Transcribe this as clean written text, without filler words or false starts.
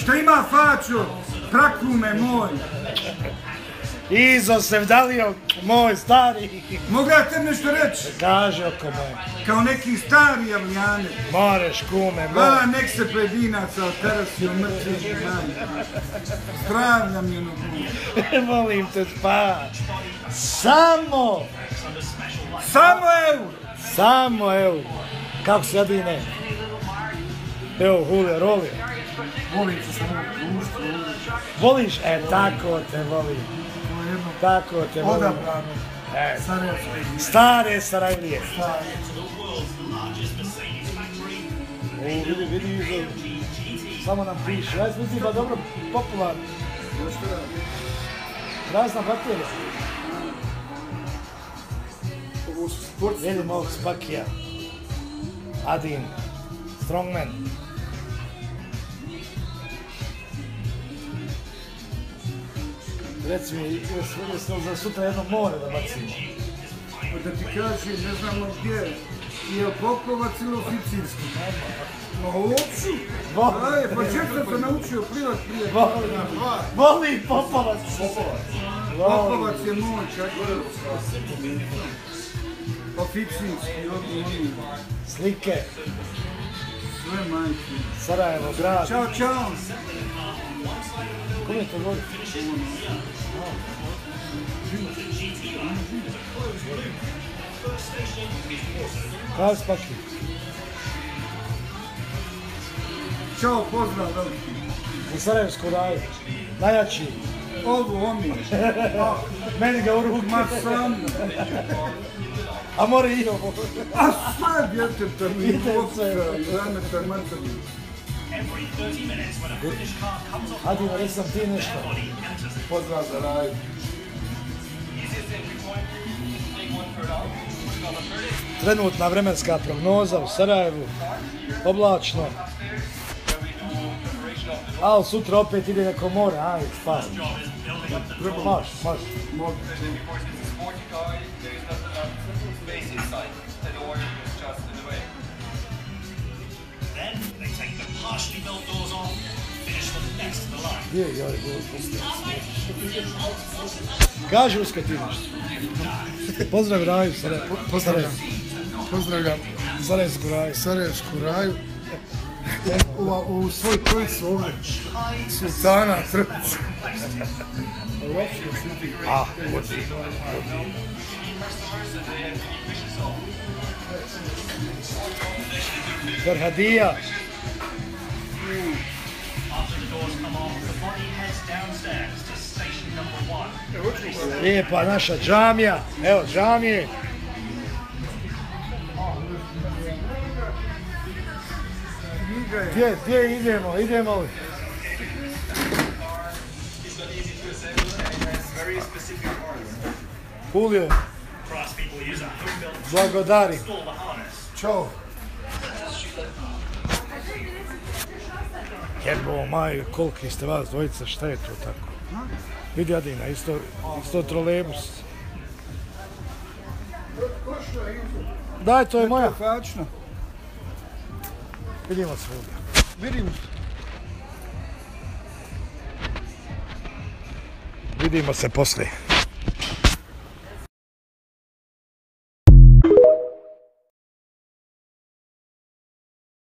Šta ima fačo? Prakume moj. Izo se vdalio, moj stari. Mogu ja tebi nešto reći? Kaže oko moj. Kao neki stari javljane. Moreš, kume, moj. Hvala, nek se pojedinaca otarasio mrtvim naj. Stravljam je nogu. Molim te, pa. Samo euro. Samo euro. Kako se jadine? Evo, Julio, rolio. Volim se samo društvo. Voliš? Tako te volim. Tako te volim. Odabrano. Stare Sarajlije. Vidi, samo nam piše. Ja mislim da dobro popularno. Razna baterija. Vidim ovog Spakija. Adin. Strongman. Reci mi, za sutra jedno more da bacimo. Da ti kažem, ne znamo gdje. Je li Popovac ili oficirski? No, hoću. Pa često sam naučio plivat prije. Voli Popovac. Popovac je moj, kako je. Oficirski, ovdje. Slike. Sve majke. Sarajevo, grad. Ćao, čao. Kome to voli? Kaj Spaki? Ćao, pozdrav veliki. U Sarajevsku raju. Najjači. Ovo, oni. Meni ga u ruku. Ma sam. A more i ovo. A sve djeteta mi je vodka. Zameta materni. Adina, reći sam ti nešto. Pozdrav za raj. Trenutna vremenska prognoza u Sarajevu. Oblačno. Ali sutra opet ide neko more, ajde, spavim. Maš. Gdje je ovaj Kaži uskaj ti nešto. Pozdrav Raju, Pozdravljam Sarajevsku Raju. Sarajevsku raju. U svoj trojicu ovdje. Sultana, Trpica. Farhadija. Lijepa naša džamija. Evo džamije. Gdje idemo? Idemo li? Julio. Blagodari. Ćao. Jebo maj, koliki ste vas dvojica, šta je to tako? Vidi Adina, isto trolejbus. Daj, to je moja. Vidimo se ovdje. Vidimo se poslije.